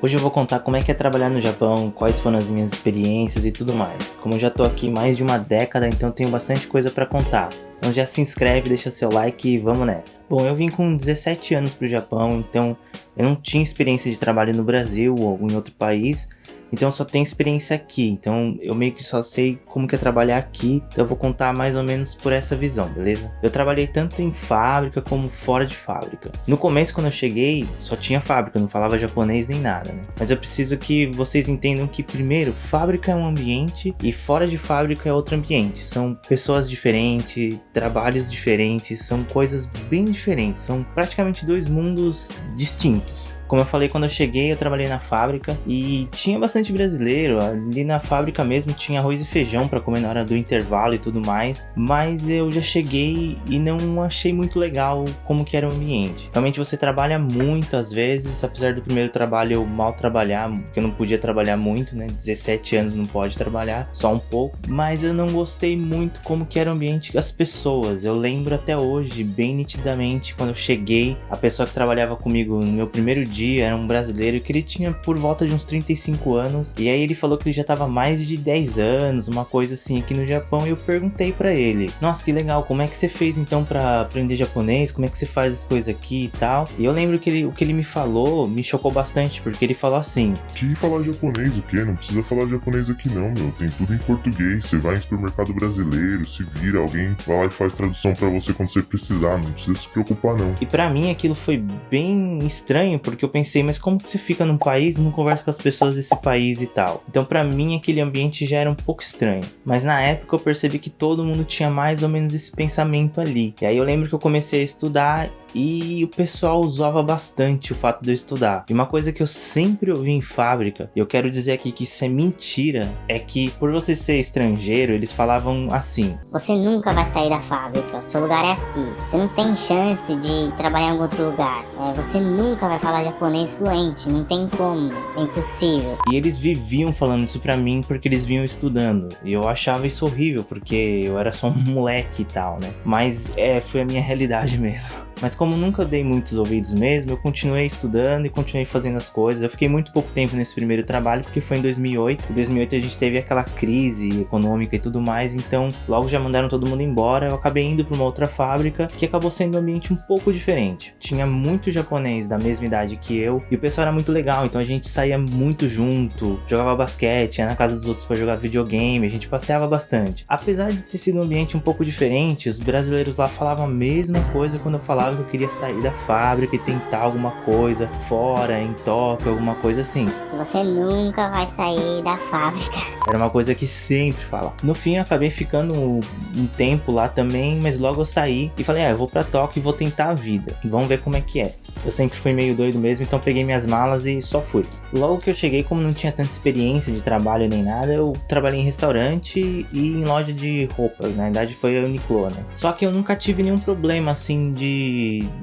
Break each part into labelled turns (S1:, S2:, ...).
S1: Hoje eu vou contar como é que é trabalhar no Japão, quais foram as minhas experiências e tudo mais. Como eu já tô aqui mais de uma década, então tenho bastante coisa pra contar. Então já se inscreve, deixa seu like e vamos nessa. Bom, eu vim com 17 anos pro Japão, então eu não tinha experiência de trabalho no Brasil ou em outro país. Então eu só tenho experiência aqui, então eu meio que só sei como que é trabalhar aqui, então eu vou contar mais ou menos por essa visão, beleza? Eu trabalhei tanto em fábrica como fora de fábrica. No começo, quando eu cheguei, só tinha fábrica, eu não falava japonês nem nada, né? Mas eu preciso que vocês entendam que primeiro, fábrica é um ambiente e fora de fábrica é outro ambiente. São pessoas diferentes, trabalhos diferentes, são coisas bem diferentes, são praticamente dois mundos distintos. Como eu falei, quando eu cheguei, eu trabalhei na fábrica e tinha bastante brasileiro. Ali na fábrica mesmo tinha arroz e feijão para comer na hora do intervalo e tudo mais. Mas eu já cheguei e não achei muito legal como que era o ambiente. Realmente você trabalha muito às vezes, apesar do primeiro trabalho eu mal trabalhar, porque eu não podia trabalhar muito, né? 17 anos não pode trabalhar, só um pouco. Mas eu não gostei muito como que era o ambiente das pessoas. Eu lembro até hoje, bem nitidamente, quando eu cheguei, a pessoa que trabalhava comigo no meu primeiro dia era um brasileiro que ele tinha por volta de uns 35 anos, e aí ele falou que ele já estava mais de 10 anos, uma coisa assim, aqui no Japão, e eu perguntei pra ele, nossa, que legal, como é que você fez então pra aprender japonês, como é que você faz as coisas aqui e tal, e eu lembro que o que ele me falou me chocou bastante, porque ele falou assim,
S2: Que falar japonês o quê? Não precisa falar japonês aqui não, meu. Tem tudo em português. Você vai em supermercado brasileiro, se vira, alguém vai lá e faz tradução pra você quando você precisar. Não precisa se preocupar não.
S1: e pra mim aquilo foi bem estranho, porque eu pensei, mas como que você fica num país e não conversa com as pessoas desse país e tal? Então pra mim aquele ambiente já era um pouco estranho. Mas na época eu percebi que todo mundo tinha mais ou menos esse pensamento ali. E aí eu lembro que eu comecei a estudar e o pessoal usava bastante o fato de eu estudar. E uma coisa que eu sempre ouvi em fábrica, e eu quero dizer aqui que isso é mentira, é que por você ser estrangeiro, eles falavam assim:
S3: Você nunca vai sair da fábrica, o seu lugar é aqui. Você não tem chance de trabalhar em algum outro lugar. Você nunca vai falar japonês fluente, não tem como, é impossível.
S1: E eles viviam falando isso pra mim porque eles vinham estudando. E eu achava isso horrível, porque eu era só um moleque e tal, né? Mas foi a minha realidade mesmo. Mas como nunca dei muitos ouvidos mesmo, eu continuei estudando e continuei fazendo as coisas. Eu fiquei muito pouco tempo nesse primeiro trabalho, porque foi em 2008. Em 2008 a gente teve aquela crise econômica e tudo mais, então logo já mandaram todo mundo embora. Eu acabei indo para uma outra fábrica, que acabou sendo um ambiente um pouco diferente. Tinha muito japonês da mesma idade que eu, e o pessoal era muito legal, então a gente saía muito junto, jogava basquete, ia na casa dos outros para jogar videogame, a gente passeava bastante. Apesar de ter sido um ambiente um pouco diferente, os brasileiros lá falavam a mesma coisa quando eu falava que eu queria sair da fábrica e tentar alguma coisa fora, em Tóquio, alguma coisa assim.
S3: Você nunca vai sair da fábrica.
S1: Era uma coisa que sempre falava. No fim eu acabei ficando um tempo lá também, mas logo eu saí e falei, eu vou pra Tóquio e vou tentar a vida. Vamos ver como é que é. Eu sempre fui meio doido mesmo, então peguei minhas malas e só fui. Logo que eu cheguei, como não tinha tanta experiência de trabalho nem nada, eu trabalhei em restaurante e em loja de roupa. Na verdade foi a Uniqlo, né? Só que eu nunca tive nenhum problema assim de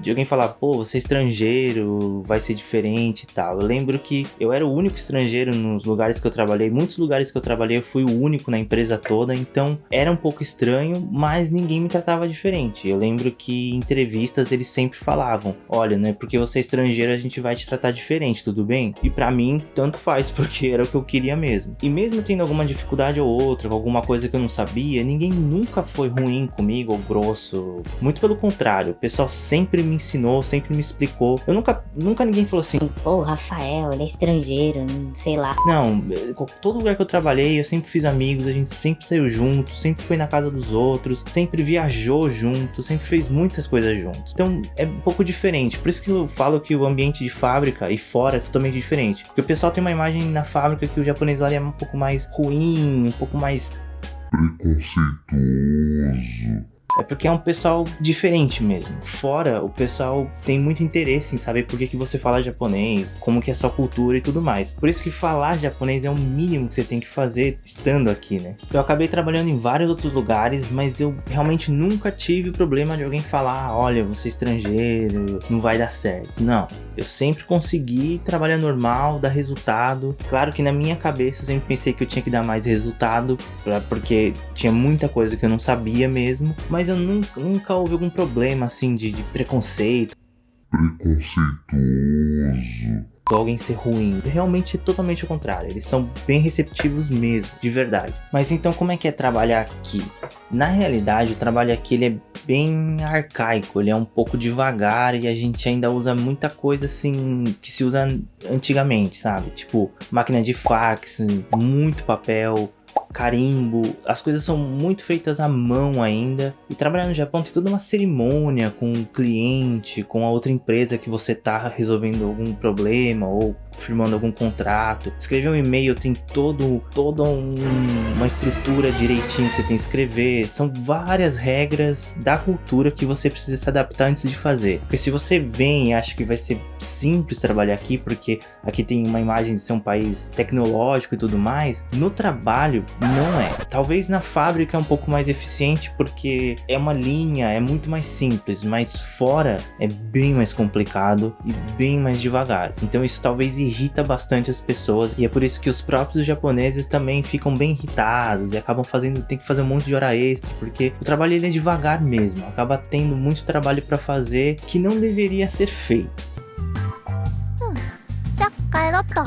S1: alguém falar, pô, você é estrangeiro, vai ser diferente e tal. Eu lembro que eu era o único estrangeiro nos lugares que eu trabalhei. Muitos lugares que eu trabalhei eu fui o único na empresa toda, então era um pouco estranho, mas ninguém me tratava diferente. Eu lembro que em entrevistas eles sempre falavam, olha, não é porque você é estrangeiro a gente vai te tratar diferente, tudo bem? E pra mim, tanto faz, porque era o que eu queria mesmo. E mesmo tendo alguma dificuldade ou outra, alguma coisa que eu não sabia, ninguém nunca foi ruim comigo ou grosso. Muito pelo contrário, o pessoal sempre me ensinou, sempre me explicou. Eu nunca ninguém falou assim,
S3: Pô, Rafael, ele é estrangeiro, sei lá.
S1: não, todo lugar que eu trabalhei, eu sempre fiz amigos, a gente sempre saiu junto, sempre foi na casa dos outros, sempre viajou junto, sempre fez muitas coisas juntos. Então é um pouco diferente, por isso que eu falo que o ambiente de fábrica e fora é totalmente diferente. Porque o pessoal tem uma imagem na fábrica que o japonês lá é um pouco mais ruim, um pouco mais
S2: Preconceituoso.
S1: É porque é um pessoal diferente mesmo. Fora, o pessoal tem muito interesse em saber por que você fala japonês, como que é a sua cultura e tudo mais. Por isso que falar japonês é o mínimo que você tem que fazer estando aqui, né? Eu acabei trabalhando em vários outros lugares, mas eu realmente nunca tive o problema de alguém falar, olha, você é estrangeiro, não vai dar certo. Não. Eu sempre consegui trabalhar normal, dar resultado. Claro que na minha cabeça eu sempre pensei que eu tinha que dar mais resultado, porque tinha muita coisa que eu não sabia mesmo, mas eu nunca houve algum problema assim de preconceito.
S2: Preconceituoso.
S1: alguém ser ruim. Realmente é totalmente o contrário. Eles são bem receptivos mesmo, de verdade. Mas então como é que é trabalhar aqui? Na realidade, o trabalho aqui ele é bem arcaico, ele é um pouco devagar e a gente ainda usa muita coisa assim que se usa antigamente, sabe? Tipo, máquina de fax, muito papel, carimbo, as coisas são muito feitas à mão ainda. E trabalhar no Japão tem toda uma cerimônia com o cliente, com a outra empresa que você tá resolvendo algum problema ou firmando algum contrato. Escrever um e-mail tem toda uma estrutura direitinho que você tem que escrever. São várias regras da cultura que você precisa se adaptar antes de fazer. Porque se você vem e acha que vai ser simples trabalhar aqui, porque aqui tem uma imagem de ser um país tecnológico e tudo mais, no trabalho não é. Talvez na fábrica é um pouco mais eficiente porque é uma linha, é muito mais simples, mas fora é bem mais complicado e bem mais devagar. Então isso talvez irrita bastante as pessoas e é por isso que os próprios japoneses também ficam bem irritados e acabam tem que fazer um monte de hora extra, porque o trabalho ele é devagar mesmo, acaba tendo muito trabalho para fazer que não deveria ser feito.
S4: じゃあ帰ろっと。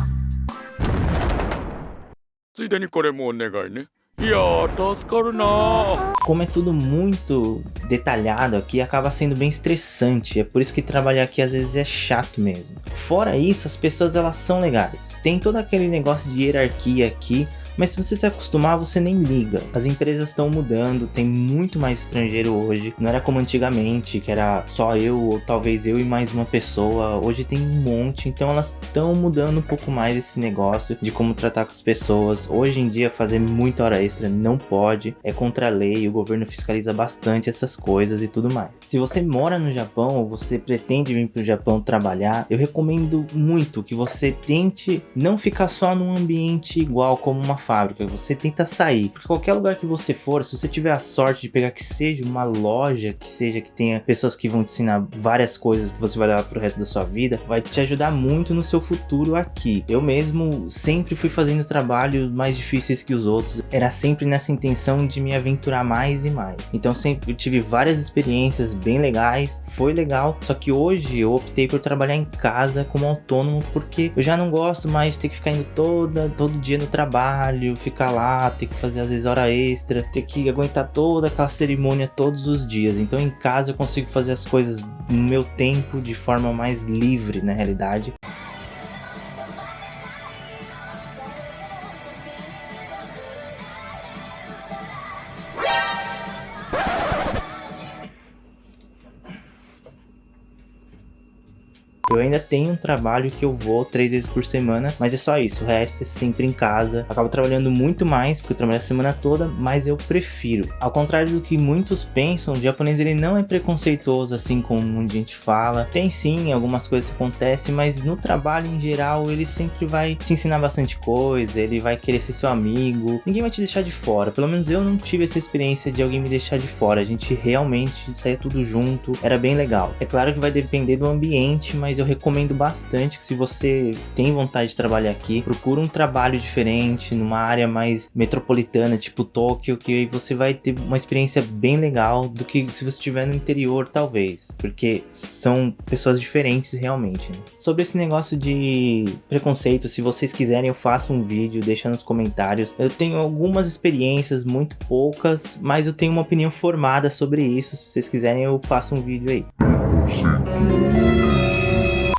S5: ついでにこれもお願いね。いやー助かるなー。
S1: Como é tudo muito detalhado aqui, acaba sendo bem estressante. É por isso que trabalhar aqui às vezes é chato mesmo. Fora isso, as pessoas elas são legais. Tem todo aquele negócio de hierarquia aqui, mas se você se acostumar, você nem liga. As empresas estão mudando, tem muito mais estrangeiro hoje. Não era como antigamente, que era só eu, ou talvez eu e mais uma pessoa. Hoje tem um monte, então elas estão mudando um pouco mais esse negócio de como tratar com as pessoas. Hoje em dia, fazer muita hora extra não pode, é contra a lei, o governo fiscaliza bastante essas coisas e tudo mais. Se você mora no Japão, ou você pretende vir para o Japão trabalhar, eu recomendo muito que você tente não ficar só num ambiente igual como uma fábrica, você tenta sair, porque qualquer lugar que você for, se você tiver a sorte de pegar que seja uma loja, que tenha pessoas que vão te ensinar várias coisas que você vai levar pro resto da sua vida, vai te ajudar muito no seu futuro aqui. Eu mesmo sempre fui fazendo trabalhos mais difíceis que os outros, era sempre nessa intenção de me aventurar mais e mais, então sempre tive várias experiências bem legais, foi legal, só que hoje eu optei por trabalhar em casa como autônomo, porque eu já não gosto mais de ter que ficar indo todo dia no trabalho, ficar lá, ter que fazer às vezes hora extra, ter que aguentar toda aquela cerimônia todos os dias. Então em casa eu consigo fazer as coisas no meu tempo de forma mais livre, na realidade. Eu ainda tenho um trabalho que eu vou 3 vezes por semana, mas é só isso, o resto é sempre em casa. Acabo trabalhando muito mais, porque eu trabalho a semana toda, mas eu prefiro. Ao contrário do que muitos pensam, o japonês ele não é preconceituoso assim como muita gente fala. Tem sim algumas coisas que acontecem, mas no trabalho em geral ele sempre vai te ensinar bastante coisa, ele vai querer ser seu amigo, ninguém vai te deixar de fora. Pelo menos eu não tive essa experiência de alguém me deixar de fora, a gente realmente saía tudo junto, era bem legal. É claro que vai depender do ambiente, mas eu recomendo bastante que se você tem vontade de trabalhar aqui, procura um trabalho diferente, numa área mais metropolitana, tipo Tóquio, que aí você vai ter uma experiência bem legal do que se você estiver no interior, talvez, porque são pessoas diferentes realmente, né? Sobre esse negócio de preconceito, se vocês quiserem eu faço um vídeo, deixa nos comentários. Eu tenho algumas experiências, muito poucas, mas eu tenho uma opinião formada sobre isso. Se vocês quiserem eu faço um vídeo aí.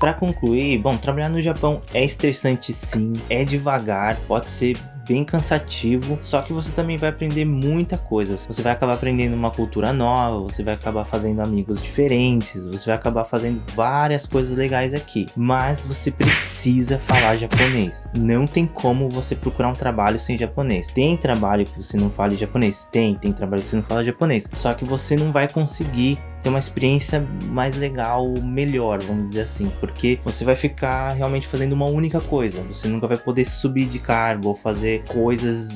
S1: Pra concluir, bom, trabalhar no Japão é estressante sim, é devagar, pode ser bem cansativo, só que você também vai aprender muita coisa. Você vai acabar aprendendo uma cultura nova, você vai acabar fazendo amigos diferentes, você vai acabar fazendo várias coisas legais aqui, mas você precisa falar japonês. Não tem como você procurar um trabalho sem japonês. Tem trabalho que você não fale japonês? Tem trabalho que você não fala japonês, só que você não vai conseguir ter uma experiência mais legal, melhor, vamos dizer assim, porque você vai ficar realmente fazendo uma única coisa, você nunca vai poder subir de cargo ou fazer coisas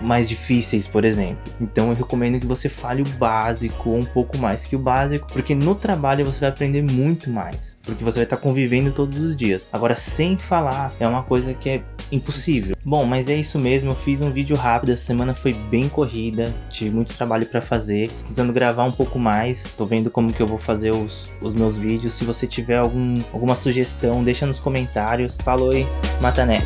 S1: mais difíceis, por exemplo. Então eu recomendo que você fale o básico, ou um pouco mais que o básico, porque no trabalho você vai aprender muito mais, porque você vai estar convivendo todos os dias. Agora, sem falar, é uma coisa que é impossível. Bom, mas é isso mesmo, eu fiz um vídeo rápido, essa semana foi bem corrida, tive muito trabalho pra fazer, tô tentando gravar um pouco mais, tô vendo como que eu vou fazer os meus vídeos. Se você tiver alguma sugestão, deixa nos comentários. Falou e Matané!